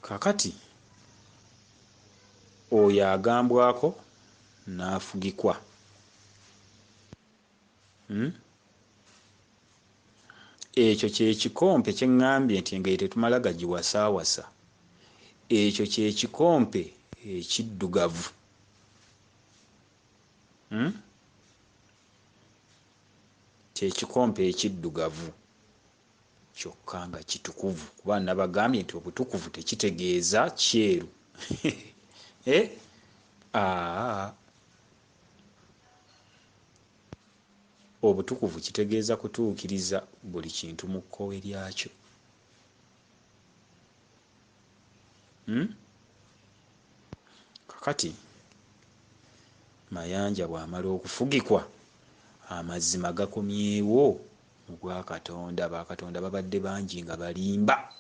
kakati oyo agambwako n'afugikwa. Ekyo kyekikompe kyeŋŋambye nti engeri tetumala gagiwasaawasa. Ekyo kyekikompe ekiddugavu. Kyekikompe ekiddugavu kyokka nga kitukuvu, kuba nabagambye nti obutukuvu tekitegeeza kyeru. Obutukuvu kitegeeza kutuukiriza buli kintu mu kkowe lyakyo. Kakati Mayanja bw'amala okufugikwa, amazima gakomyewo mu gwa Katonda. Bakatonda babadde bangi nga balimba.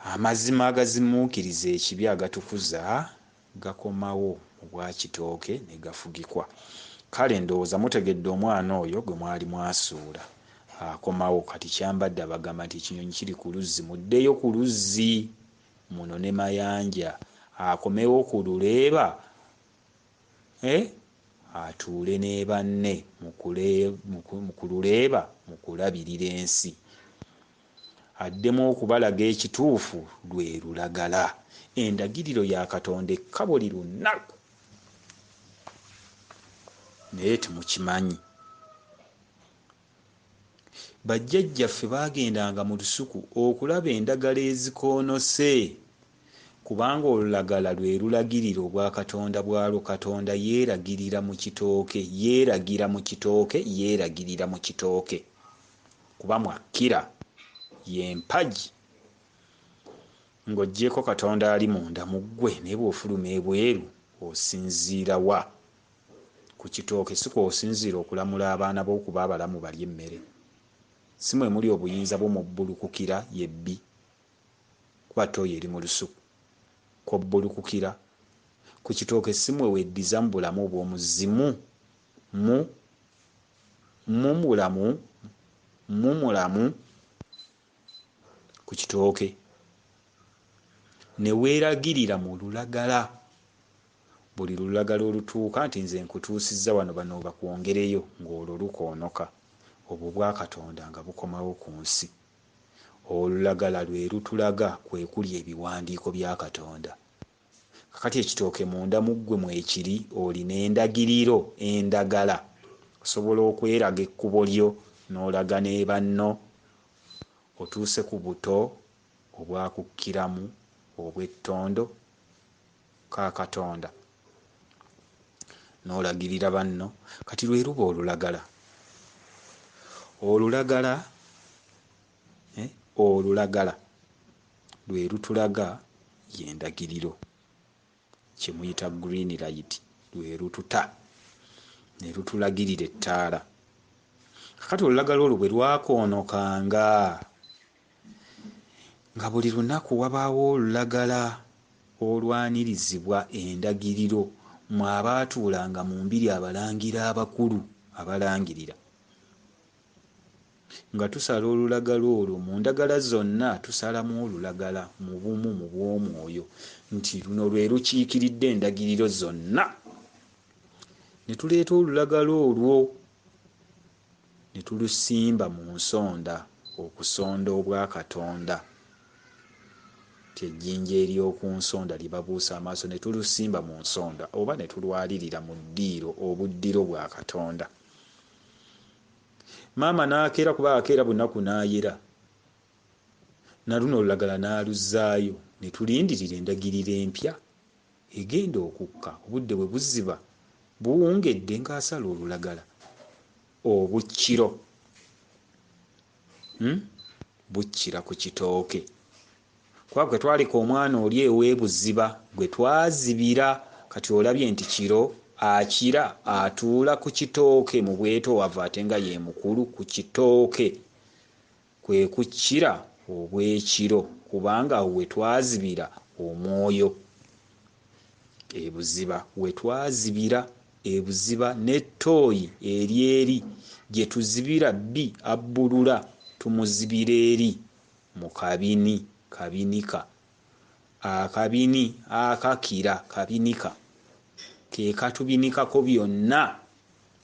Amazima agazimuukiriza ekibi agatukuza gakomawo mu bwa Kitooke ne gafugikwa. Kale ndowooza mutegedde omwana oyo gwe mwali mwasuula akomawo. Kati kyambadde abagamba nti ekinyonyi kiri ku luzzi, muddeyo ku luzzi muno ne Mayanja akomewo ku Luleeba, atuule ne banne ku Luleeba mu kulabirira ensi. Addemu okubalaga ekituufu lwe lulagala. Endagiriro ya Katonda ekka buli lunaku, naye temukimanyi. Bajjajjaffe baagendanga mu lusuku okulaba endagala ezikoonose, kubanga olulagala lwe lulagirira obwa Katonda bwalwo. Katonda yeeragirira mu kitooke, yeeragira mu kitooke, yeeragirira mu kitooke, kuba mwakkira y'empagi. Ng'oggyeko Katonda ali munda mu ggwe, naye bw'ofuluma ebweru osinziira wa? Ku kitooke si kw'osinziira okulamula abaana b'okuba abalamu balya emmere. Si mwe muli obuyinza bw'omubbulukukira yebbi, kuba tooyo eri mu lusuku kobbulukukira. Ku kitooke si mwe weddiza mu bulamu obw'omuzimu, mulamu ku kitooke, ne weeragirira mu lulagala. Buli lulagala olutuuka nti nze nkutuusizza wano, bano bakwongereyo, ng'olwo lukoonoka. Obwo bwa Katonda nga bukomawo ku nsi. Olulagala lwe lutulaga kwe kuli ebiwandiiko bya Katonda. Kakati ekitooke munda mu ggwe mwekiri, olina endagiriro, endagala. Osobola okweraga ekkubo lyo n'olaga ne banno, otuuse ku buto obwakukkiramu obw'ettondo ka Katonda, n'olagirira banno. Kati lwe luba olulagala. Olulagala lwe lutulaga y'endagiriro, kye muyita green light. Lwe lututa ne lutulagirira ettaala. Kakati olulagala olwo bwe lwakoonokanga, nga buli lunaku wabaawo olulagala olwanirizibwa endagiriro, mwe abaatuulanga mu mbiri abalangira abakulu abalangirira, nga tusala olulagala olwo mu ndagala zonna, tusalamu olulagala mu bumu mu bw'omwoyo, nti luno lwe lukiikiridde endagiriro zonna. Ne tuleeta olulagala olwo ne tulusimba mu nsonda, okusonda obwa Katonda. Ejjinja ery'oku nsonda libabuusa amaaso, ne tulusimba mu nsonda, oba ne tulwalirira mu ddiiro, obuddiro bwa Katonda. Maama n'akeera, kuba akeera bunaku n'ayera, na luno olulagala n'aluzzaayo, ne tulindirira endagiriro empya egenda okukka. Obudde bwe buziba buwungedde ng'asala olulagala. Obukkiro bukkira ku kitooke. Kuba gwe twalika omwana oli ew'ebuziba gwe twazibira, kati olabye nti kiro akira atuula ku kitooke mu bwetoowavu, ate nga ye mukulu. Ku kitooke kwe kukkira obw'ekiro, kubanga we twazibira omwoyo ebuziba, we twazibira ebuziba, n'ettooyi eryeri gye tuzibira bbi abbulula, tumuzibira eri mu kabini kabinika. Akabini akakira kabinika ke katubinikako byonna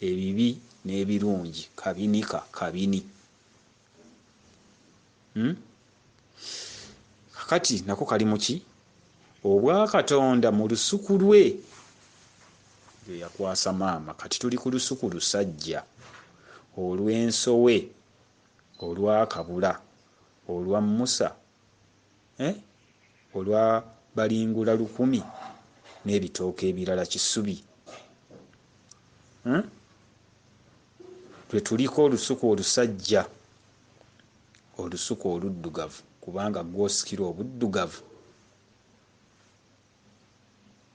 ebibi n'ebirungi. Kabinika kabini. Kakati nako kali muki obwakatonda mu lusuku lwe yakwasa maama. Kati tuli ku lusuku lusajja olw'ensowe, olwakabula, olwa Musa, olwa Balingula 1000 n'ebitooke ebirala Kisubi. Twe tuliko olusuku olusajja, olusuku oluddugavu, kubanga gwosikira obuddugavu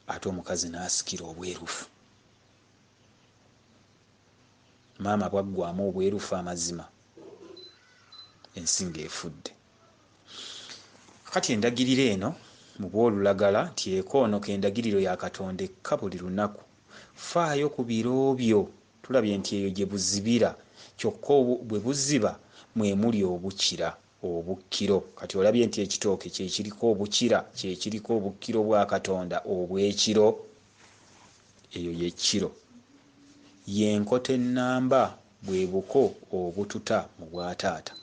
ate omukazi n'asikira obwerufu. Maama bwaggwamu obwerufu amazima, ensinga efudde. Kati endagiriro eno mu bwolulagala nti ekoonoka endagiriro ya Katonda ekka buli lunaku. Faayo ku biro byo. Tulabye nti eyo gye buzibira, kyokka bwe buziba mwe muli obukira obukkiro. Kati olabye nti ekitooke kye kiriko obukira, kye kiriko obukkiro bwa Katonda obw'ekiro. Eyo y'ekiro. Y'enkota ennamba bwe buko obututa mu bwataata,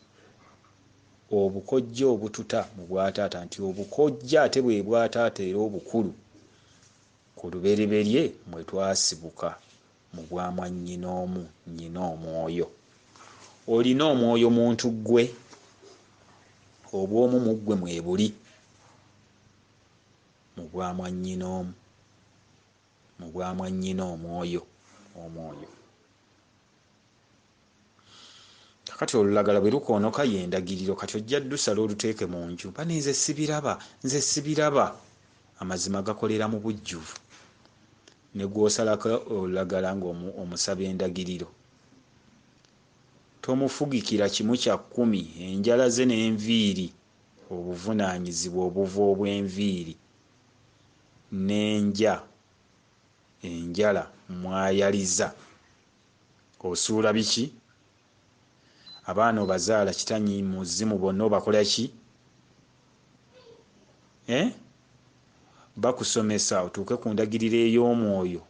obukojja obututa mu bwataata, nti obukojja ate bwe bwataata era obukulu. Ku lubereberye mwe twasibuka mu bwamwa nnyina omu, nnyina omwoyo. Olina omwoyo muntu ggwe, obw'omu mu ggwe mwe buli mu bwamwa nnyina omu, mu bwamwa nnyina omwoyo. Kati olulagala bwe lukoonoka y'endagiriro. Kati ojja ddusala oluteeke mu nju. Bane nze sibiraba. Amazima gakolera mu bujjuvu. Ne gw'osalako olulagala ng'omusaba endagiriro, tomufugikira kimu kya 10. Enjala ze n'enviiri, obuvunaanyizibwa obuva obw'enviiri enjala mwayaliza. Osuula biki? Abaana obazaala kitanyi muzimu, bonna obakola ki? Bakusomesa otuuke ku ndagiriro ey'omwoyo.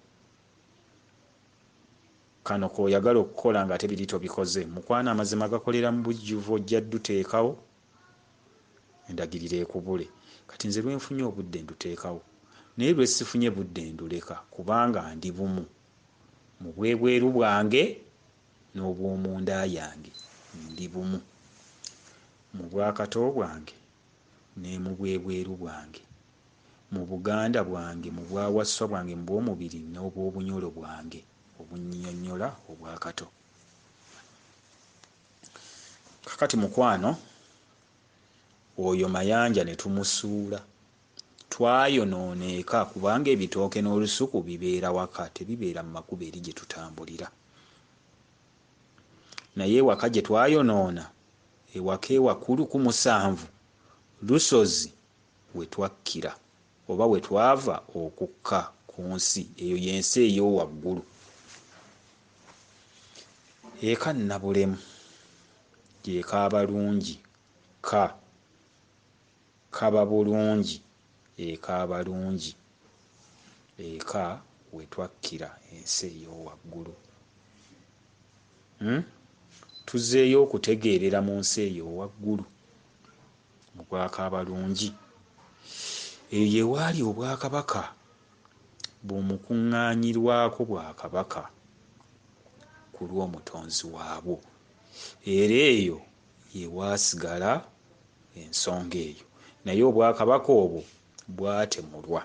Kano k'oyagala okukola ng'ate biri tobikoze. Mukwana amazima gakolera mu bujjuvu. Ojja dduteekawo endagiriro ekubule. Kati nze lwenfunye obudde nduteekawo, naye lwe sifunye budde nduleka, kubanga ndi bumu mu bwebweru bwange n'obw'omunda yange. Ndi bumu mu bwakato bwange ne mu bwebweru bwange, mu buganda bwange, mu bwawasswa bwange, mu bw'omubiri n'obw'obunyolo bwange obunnyonnyola obwakato. Kakati mukwano oyo mayanja ne tumusuula. Twayonooneka kubanga ebitooke n'olusuku bibeera waka, tebibeera mu makubo eri gye tutambulira. Naye ewaka gye twayonoona, ewaka ewakulu ku 7 lusozi we twakkira oba we twava okukka ku nsi. Eyo y'ensi ey'owaggulu. Eka Nnabulemu gy'ekaaba lungi, kaba bulungi, ekaaba lungi. Eka we twakkira, ensi ey'owaggulu. Tuzeeyo okutegeerera mu nsi ey'owaggulu mu bwakaaba lungi. Eyo ye waali obwakabaka bw'omukuŋŋaanyirwako bwakabaka ku lw'omutonzi waabwo. Era eyo ye waasigala ensonga eyo. Naye obwakabaka obwo bwatemulwa.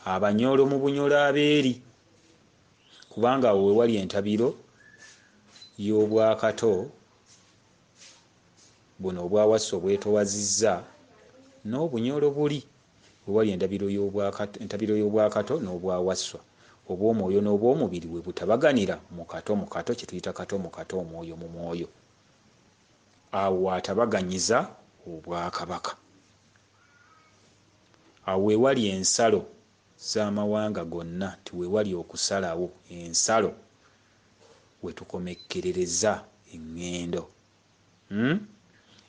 Abanyolo mu bunyolo abeeri, kubanga awo we wali entabiro y'obwakato buno obwawassa obwetowazizza n'obunyolo buli. We wali entabiro y'obwakato n'obwawasswa, obw'omwoyo n'obw'omubiri we butabaganira mu kato kye tuyita kato mu kato, omwoyo mu mwoyo. Awo watabaganyiza obwakabaka. Awo we wali ensalo z'amawanga gonna, nti we wali okusalawo ensalo we tukomekkerereza eŋŋendo.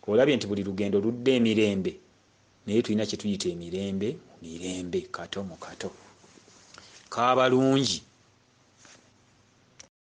olabye nti buli lugendo ludda emirembe, naye tulina kye tuyita emirembe mu mirembe, kato mu kato. Kaabalungi